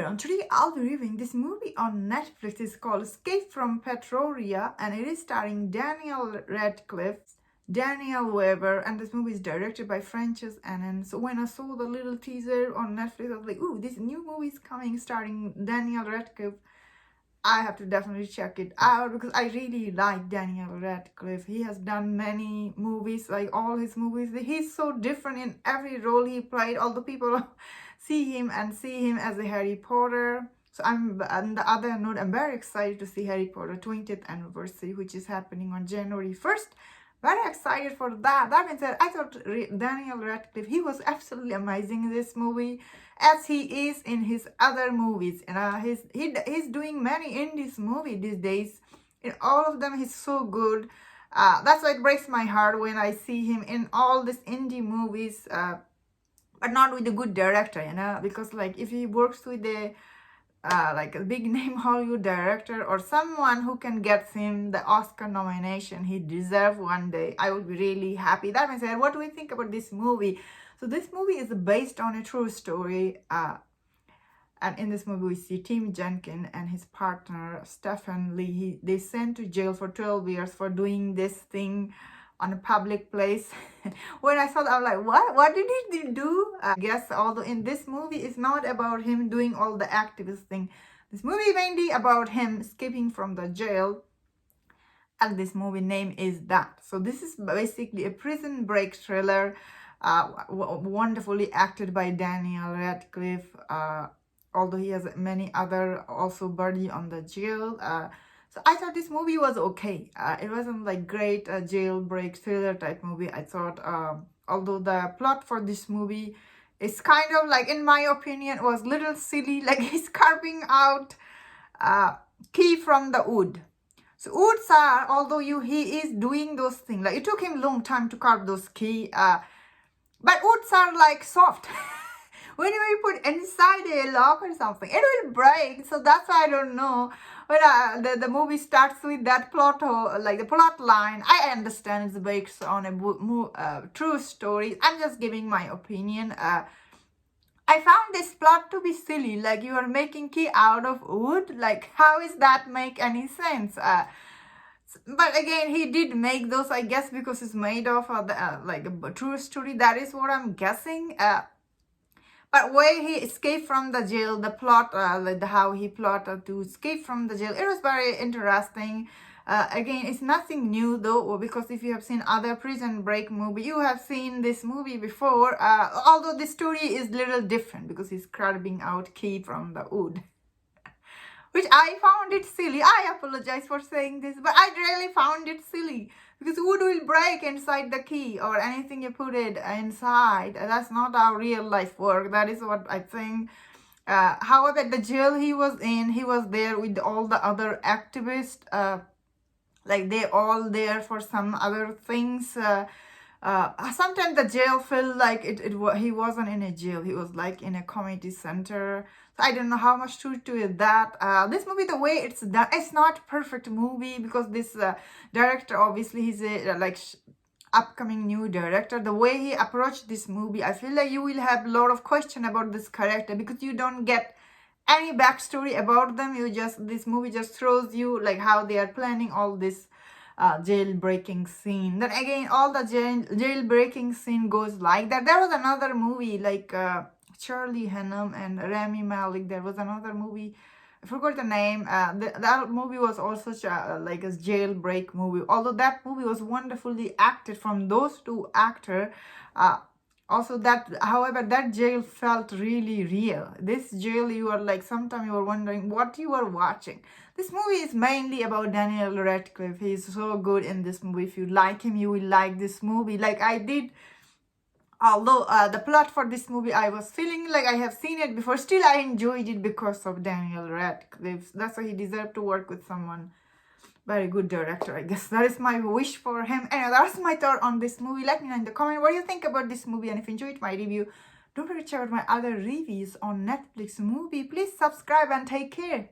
everyone, today I'll be reviewing this movie on Netflix. It's called Escape from Pretoria and it is starring Daniel Radcliff, Daniel Weber, and this movie is directed by Frances Annan. So when I saw the little teaser on Netflix, I was like, ooh, this new movie is coming starring Daniel Radcliffe. I have to definitely check it out because I really like Daniel Radcliffe. He has done many movies, like all his movies. He's so different in every role he played. Although people see him as a Harry Potter. So on the other note, I'm very excited to see Harry Potter 20th anniversary, which is happening on January 1st. Very excited for that. That being said, I thought Daniel Radcliffe, he was absolutely amazing in this movie, as he is in his other movies. And he's doing many indies movies these days. In all of them, he's so good. That's why it breaks my heart when I see him in all these indie movies, but not with a good director, because like if he works with like a big name Hollywood director or someone who can get him the Oscar nomination he deserves one day, I would be really happy. That means, what do we think about this movie? So this movie is based on a true story, and in this movie we see Tim Jenkins and his partner Stephen Lee. They sent to jail for 12 years for doing this thing on a public place. When I saw that, I'm like, what did he do? I guess although in this movie it's not about him doing all the activist thing. This movie is mainly about him escaping from the jail, and this movie name is that. So this is basically a prison break thriller, wonderfully acted by Daniel Radcliffe, although he has many other also buddy on the jail. So I thought this movie was okay. It wasn't like great jailbreak thriller type movie. I thought, although the plot for this movie is kind of like, in my opinion, was little silly. Like he's carving out key from the wood. So woods are, although he is doing those things, like it took him a long time to carve those key. But woods are like soft. Whenever you put inside a lock or something, it will break. So that's why I don't know. But the movie starts with that plot, like the plot line. I understand it's based on a true story. I'm just giving my opinion. I found this plot to be silly. Like you are making key out of wood. Like how is that make any sense? But again, he did make those, I guess, because it's made of like a true story. That is what I'm guessing. But when he escaped from the jail, the plot, like how he plotted to escape from the jail, it was very interesting. Again, it's nothing new though, because if you have seen other prison break movie, you have seen this movie before. Although the story is a little different because he's carving out key from the wood. Which I found it silly. I apologize for saying this, but I really found it silly. Because wood will break inside the key or anything you put it inside. That's not how real life work. That is what I think. However, the jail he was in, he was there with all the other activists. Like they all there for some other things. Sometimes the jail felt like he wasn't in a jail. He was like in a community center. So I don't know how much truth to it that. This movie, the way it's done, it's not perfect movie because this director, obviously he's a upcoming new director. The way he approached this movie, I feel like you will have a lot of question about this character because you don't get any backstory about them. This movie just throws you like how they are planning all this jailbreaking scene. Then again, all the jailbreaking scene goes like that. There was another movie like Charlie Hunnam and Rami Malek. There was another movie, I forgot the name. That movie was also like a jailbreak movie. Although that movie was wonderfully acted from those two actors. Also however, that jail felt really real. This jail, you are like, sometimes you are wondering what you are watching. This movie is mainly about Daniel Radcliffe. He's so good in this movie. If you like him, you will like this movie. Like I did. Although the plot for this movie, I was feeling like I have seen it before. Still, I enjoyed it because of Daniel Radcliffe. That's why he deserved to work with someone very good director, I guess. That is my wish for him. Anyway, that's my thought on this movie. Let me know in the comment what you think about this movie. And if you enjoyed my review, don't forget to check out my other reviews on Netflix movie. Please subscribe and take care.